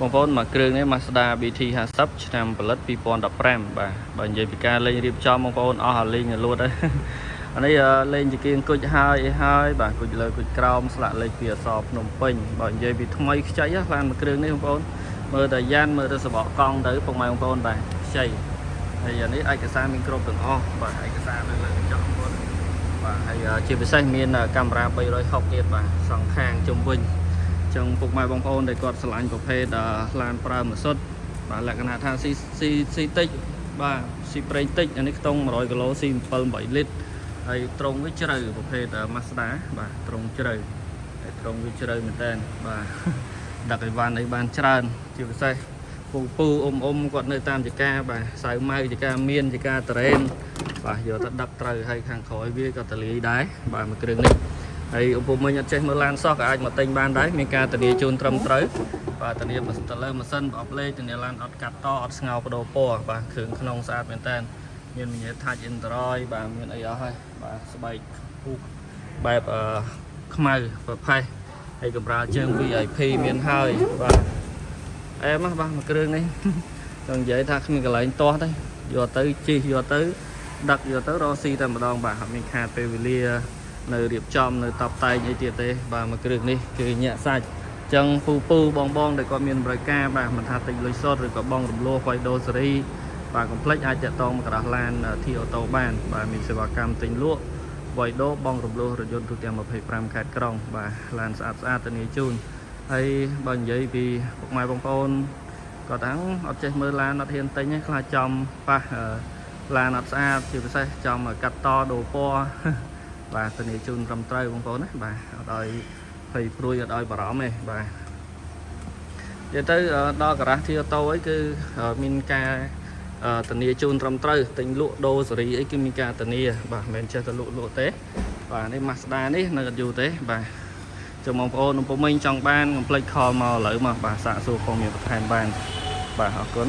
បងប្អូនមកគ្រឿងនេះ Mazda BT50 ឆ្នាំផលិត2015បាទនិយាយពីការលេងរៀបចំបងប្អូនអស់អាលេងលួតហើយអានេះលេងជាគៀងគុជហើយបាទគុជលើគុជក្រោមស្លាកលេខពីអក្សរភ្នំពេញបើនិយាយពីថ្មីខ្ចីឡានមួយគ្រឿងនេះបងប្អូនមើលតែយ៉ានមើលទៅសបកកង់ទៅពុកម៉ែបងប្អូនបាទខ្ចីហើយអានេះឯកសារមានគ្រប់ទាំងអស់បាទឯកសារនៅលើកញ្ចក់បងប្អូនបាទហើយជាពិសេសមានកាមេរ៉ា360ទៀតបាទសងខាងជុំវិញចឹងពុកម៉ែបងប្អូនដែលគាត់ឆ្លាញ់ប្រភេទឡានប្រើម៉ាស៊ូតបាទលក្ខណៈថាស៊ីតិចបាទស៊ីប្រេងតិចអានេះខ្ទង់100គីឡូស៊ី7 8លីត្រហើយត្រង់វាជ្រៅប្រភេទ Mazda បាទត្រង់ជ្រៅហើយត្រង់វាជ្រៅមែនតើបាទដឹកអីវ៉ាន់អីបានច្រើនជាពិសេសពូគាត់នៅតាមចកាបាទសៅម៉ៅចកាមានចកាតរ៉េនបាទយកទៅដឹកត្រូវហើយខាងក្រោយវាក៏តលាយដែរបាទមួយគ្រឿងនេះហើយឧបមាអត់ចេះមើលឡានសោះក៏អាចមកទិញបានដែរមានការធានាជូនត្រឹមត្រូវបាទធានាទៅលើម៉ាស៊ីនប្រអប់លេខធានាឡានអត់កាត់តអត់ស្ងោបដូរពណ៌បាទគ្រឿងក្នុងស្អាតមែនតើមានវិញ្ញាថាច់ Android បាទមានអីអស់ហើយបាទស្បែកពូកបែបខ្មៅប្រផេះហើយកម្រាលជើង VIP មានហើយបាទអែមបាទមួយគ្រឿងនេះចង់និយាយថាគ្មានកន្លែងទាស់ទេយកទៅជិះយកទៅដឹកយកទៅរកស៊ីតែម្ដងបាទអត់មានខាតពេលវេលានៅរៀបចំនៅតបតែងអីទៀតទេបាទមួយគ្រឿងនេះគឺញាក់សាច់ចឹងពូបងដែលគាត់មានបរិការបាទមិនថាទិញលុយសុទ្ធឬក៏បងរំលោះវ៉ៃដូសេរីបាទកុំភ្លេចអាចតាក់ទងមកកណ្ដាស់ឡានធីអូតូបានបាទមានសេវាកម្មទិញលក់វ៉ៃដូបងរំលោះរថយន្តទូទាំង25ខេត្តក្រុងបាទឡានស្អាតធានាជូនហើយបើនិយាយពីពុកម៉ែបងប្អូនគាត់ថាអត់ចេះមើលឡានអត់ហ៊ានទិញទេខ្លាចចំប៉ះឡានអត់ស្អាតជាពិសេសចំកាត់តដូរពណ៌បាទធានាជូនត្រឹមត្រូវបងប្អូនណាបាទអត់ឲ្យភ័យព្រួយអត់ឲ្យបារម្ភទេបាទនិយាយទៅដល់ការ៉ាស់ធីអូតូអីគឺមានការធានាជូនត្រឹមត្រូវទិញលក់ដូរសេរីអីគឺមានការធានាបាទមិនមែនចេះតែលក់ទេបាទនេះ Mazda នេះនៅអត់យូរទេបាទចាំបងប្អូនពុំមិញចង់បានកុំភ្លេចខលមកឥឡូវមកបាទសាកសួរផងមានបន្ថែមបានបាទអរគុណ